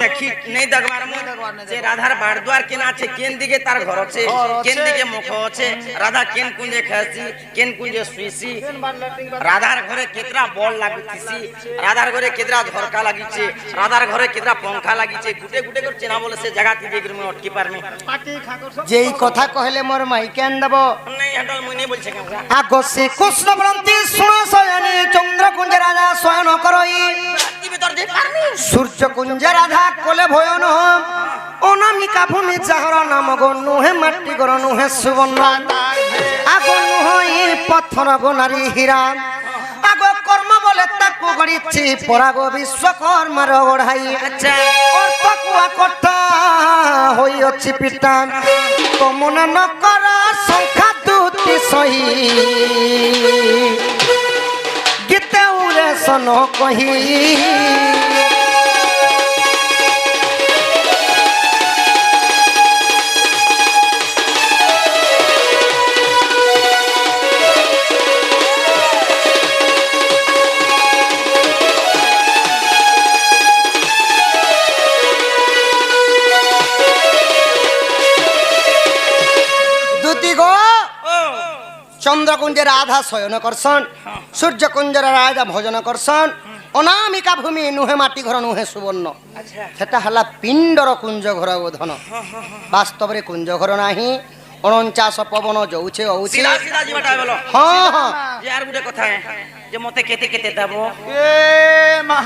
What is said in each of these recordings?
দেখি নেই দেখবার যে রাধার বাড়দুয়ার কেন আছে, কেন দিকে তার ঘর আছে, কেন দিকে মুখ আছে, রাধা কেন কুঞ্জে খেয়েছি, কেন কুঞ্জে শুইছি, রাধার ঘরে কেতরা বল লাগিছি, রাধার ঘরে কেতরা ঝরকা লাগিছে, রাধার ঘরে কেতরা পঙ্খা লাগিছে, গুটে গুটে করে চেনা বলে সে জায়গা থেকে অটকি পারমি। যেই কথা কহলে মোর মাইকে আন দেব নাই হটল মুই নেই বলছে কেন আগো শ্রী কৃষ্ণ বলন্তি শুণ শয়নে চন্দ্রকুঞ্জে রাজা শয়ন করই, সূর্য কুঞ্জে রাধা কোলে ভয়ন, অনামিকা ভূমি যাহর নাম গো নুহে মাটি গর নুহে সুবর্ণ, আগো নুহই পথর গো নারী হীরা, আগো কর্ম বলে তাকু গড়িছি পরাগ বিশ্বকর্মার ওড়াই, ওর পাকুয়া কথা হই অছি পিতা, তো মনে ন কর সংখ্যা দুটি সহি, গীতে উড়ে সন কহি, চন্দ্রকুঞ্জে রাধা শয়ন করছন, সূর্যকুঞ্জের রাজা ভোজন করছন, অনামিকা ভূমি নুহে মাটি ঘর নুহে সুবর্ণ, সেটা হলা পিণ্ডর কুঞ্জ ঘর বোধন, বাস্তବରେ কুঞ্জ ঘর নাহি, 49 পবন যাউছে আউছে সিধা সিধা জীবটা বলো। হ্যাঁ হ্যাঁ যে আর গুটে কথা যে মতে কেতে কেতে দেব এ মা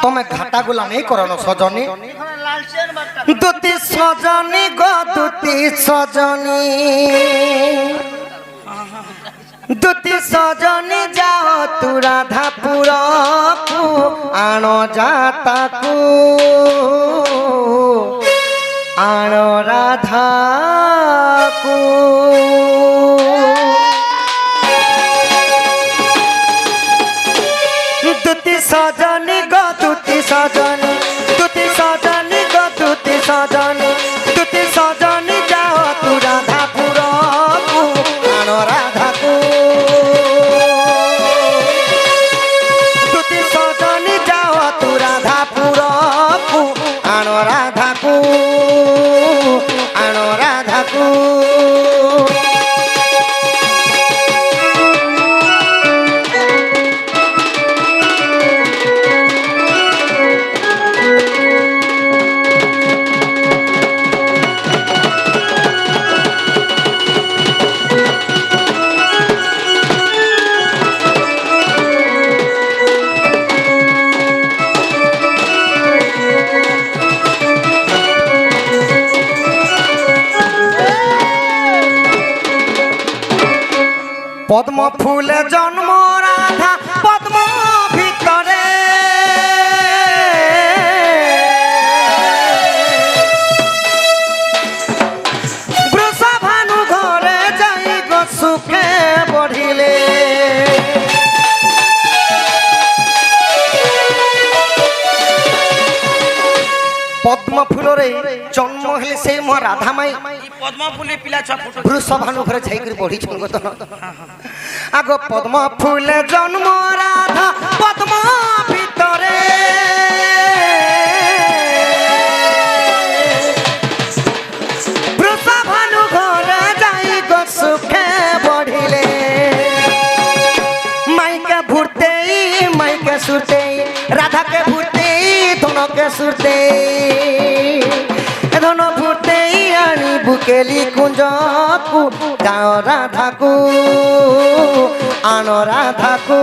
তুমি ঘাটা গুলা নেই করনো সজনী, দুতি সজনী গো দুতি সজনী, দুতি সজনী যাও তু রাধাপুরকু, আণ যাতাকু আণ রাধাকু, দুতি সজনী গো দুতি সজনী, দুতি সজনী গো দুতি সজনী, দুতি সজনী যাও তু রাধাপুরকু, আণ রাধাকু, দুতি সজনী যাও তু রাধাপুরকু, আণ রাধাকু, আণ রাধাকু। পদ্ম ফুলে জন্ম রাধা পদ্ম ভিতরে, বৃষভানু ঘরে যাই গো সুখে বঢ়িলে, পদ্ম ফুলরে জন্ম হলে সেই মো রাধা মাই পদ্ম ফুলে পিলা ছ ফুট বৃষভানু ঘরে যাইকরি বঢ়িছন গো, আগ পদ্ম ফুলে জন্ম রাধা পদ্ম ভিতরে, বৃষভানু ঘরে যাই গো সুখে বঢ়িলে, মাইকে ভুরতেই মাইকে সুরতেই, রাধাকে ভুরতেই ধনকে সুরতেই, ধন ভুরতেই আনি বুকেলি কুঞ্জকু, যাও রাধাকু আণ রাধাকু,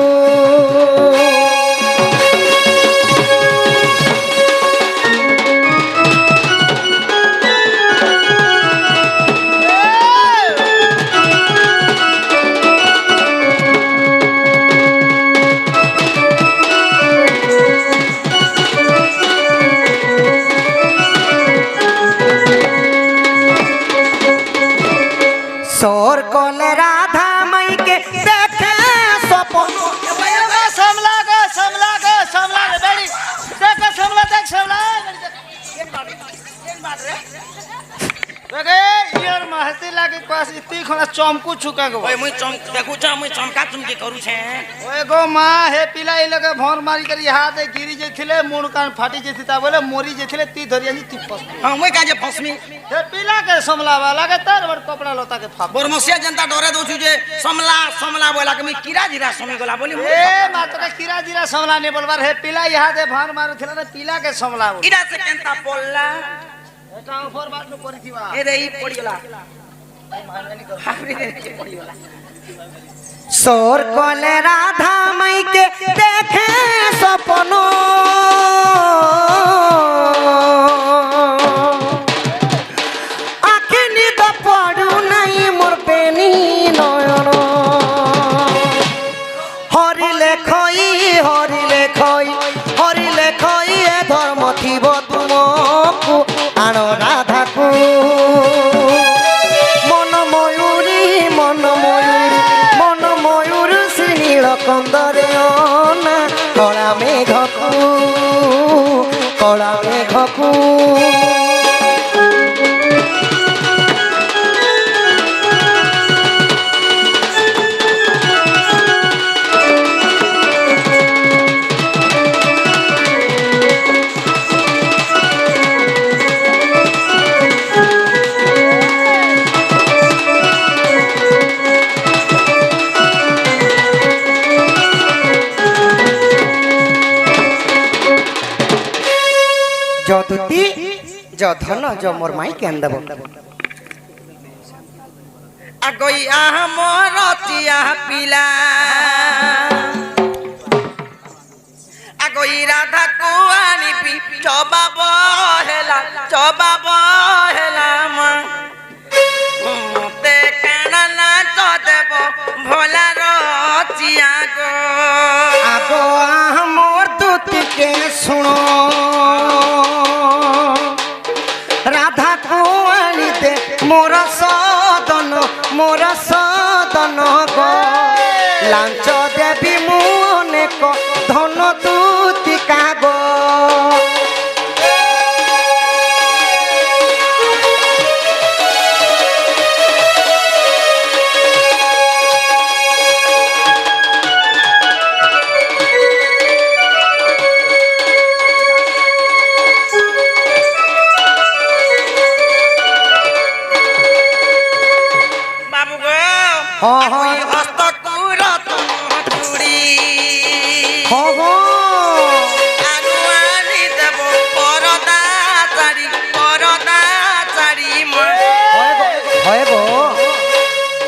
সোর কলে রাধা মাইকে দেখে স্বপ্ন, खना चमकू छुका गो ओए मुई चम देखु छ मुई चमका चमकी करू छे ओए गो मां हे पिला इ लगे भौर मारी कर हाथ गिरी जेथिले मुंड कान फाटी जेथिता बोले मोरी जेथिले ती धरिया नी तिपस हां मुई काजे फसमी हे पिला के समला वाला के तार बड़ कपड़ा लता के फाप बरमसिया जनता डरे दउ छु जे समला समला बोला के मुई किरा जिरा समी गला बोली ए मात के किरा जिरा समला ने बोलबार हे पिला यहाँ दे भौर मारू थिला ने पिला के समला इडा से केंता पोल्ला एटा ऊपर बात न परिथिवा ए रे ई पड़ीला हाफरी रे पड़ीला सोर कोले राधा माई के देखे सपनो आखि निद पड़ू नहीं मोर बेनी नयन हरिले खई ए धर्म थिब तुमको आण राधा को मन मयूर श्री नीलकंदरे अना कला मेघकू যদুতি যধন যমর মাই কেন দেব আগই আহ মরতিয়া পিলা আগই রাধা কো আনিবি চবাব হেলা মা মতে কেন না দেব ভোলা রচিয়া গো আগো আহ মোর দুতিকে শুনো রাধা কো আনিতে মোর সদন গো লাঞ্চ দেবী মু অনেক ধন দুতিকা গো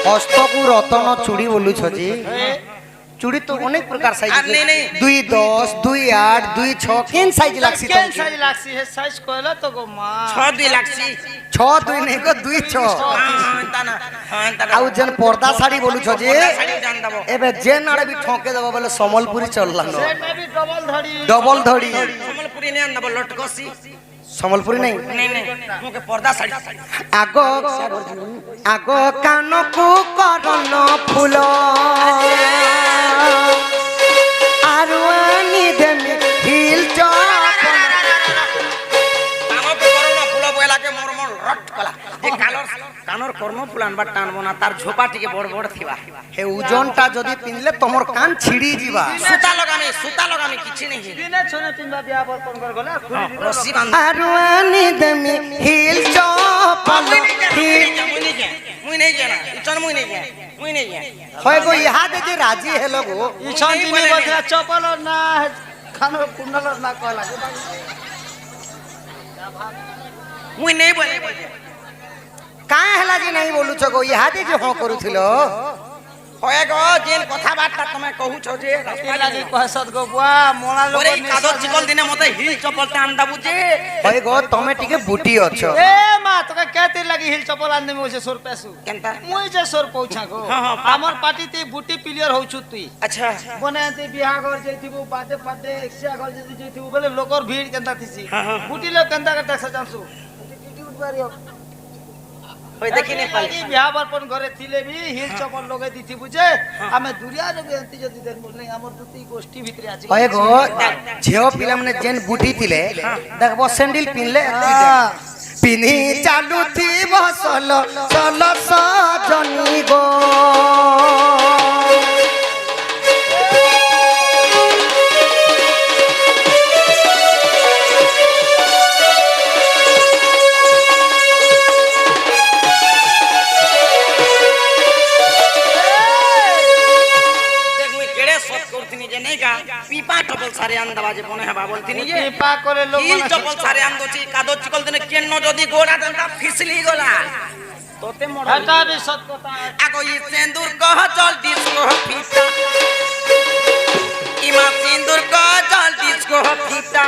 हस्तकू रतन चूड़ी बोलू छी चूड़ी तो अनेक प्रकार साइज नहीं नहीं 2.10 2.8 2.6 केन साइज लागसी केन साइज लागसी हे साइज कोला तो गो मां 6 2 लागसी 6 2 नहीं को 2.6 हां तना आउ जन पर्दा साड़ी बोलू छी साड़ी जान दबो एबे जेन आड़े भी ठोके देबो बोले समलपुरी चलला न सेट में भी डबल धड़ी समलपुरी ने आन दबो लटकसी समलपुरी नहीं मुके पर्दा साड़ी आगो कान को करन फूल आरु आनी देमी हिल चपन कानो पे करना फूल बोला के मोर रट कला ए कानर कर्म फुलान बा टान बना तार झोपा टिके बड़ बड़ थिबा हे उजनटा जदी पिनले तमर कान छिड़ी जीवा सुता लगामी किछि नहीं दिने छोने पिनबा बिया पर कोन कर गला रस्सी बांध आरु आनी देमी हिल चपन मुई नहीं जाना इचन मुई नहीं गया होय गो यहा दे जे राजी हे लोगो ई छन दिने बथरा चपल ना खानो कुंडल ना कहला मुई नहीं बोले काहे हला जे नहीं बोलू छगो यहा दे जे हो करूथिलो होय गो जेन कथा बार्ता तमे कहू छ जे रास्ता लागी कहसत गो बुआ मोला लोग ओरे कादर चिकल दिने मते हिल चपल टान दाबू जे होय गो तमे टिके बुटी अछो ए मा तके केतिर लागी हिल चपल आन देमे ओसे 100 पैसु केनता मुई जे 100 पौछा गो हां हमर पार्टी ते बुटी प्लेयर होउ छु तुई अच्छा बने ते बियाह घर जइथिबो बाते पाते एक्सिया घर जइथिबो बोले लोकर भीड़ केनता थिसी बुटी लोग केनता के टैक्स जानसु बुटी उठबारियो होय देखि ने पाली बियाह बरपन घरे थिले भी हिल चपल लोगे दिथि बुझे हमें दुरिया रे बेंती जदी देन बोलने हमर दुती गोष्ठी भितरे आछि होय गो झेओ पिला मने जेन बुटी तिले देखबो सैंडल पिनले পিনি চালুথিব সল সল সজনী গো পিপা টপল সারে আন্দাবাজে মনে হয় বলতিনি যে পিপা করে লোক হিল টপল সারে আন্দোছি কাদো চিকল দিনে কেন যদি গোড়া দেনটা ফিসলি গলা তোতে মোড় এটা বি সত্য কথা আগো ই সিন্দুর কহ জল দিস কহ ফিটা ইমা সিন্দুর কহ জল দিস কহ ফিটা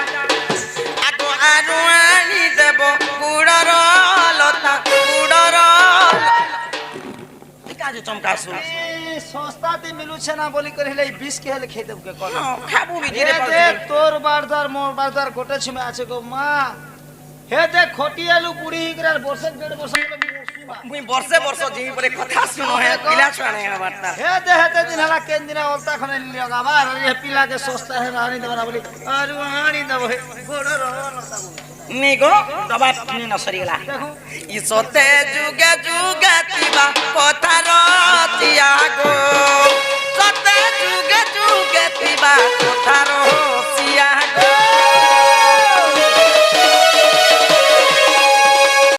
আগো আরু আনি দেব গুড়র লতা গুড়র কাজে চমকাসু সস্তাতে মিলুছে না বলি করে হেলে 20 কে হেলে খেতে কে কোন খাবু হে বিজে দেখ তোর বারদার মোর বারদার গোটে ছুমে আছে গো মা হে দেখ খটিয়ালু বুড়ি গরার বর্ষে দেড় বর্ষ মুই বর্ষে বর্ষ জিমি পরে কথা শুনো হে পিলা শুনে বার্তা হে দে দিন হলা কেন দিন অলতা খনে লিওগা বার হে পিলা কে সস্তা হে রানি দেব না বলি আরু হানি দেব হে গোড় রলতা নিগো দবা নি ন সরিগলা ইসতে যুগে যুগে তিবা কথা রতিয়া গো সতে যুগে যুগে তিবা কথা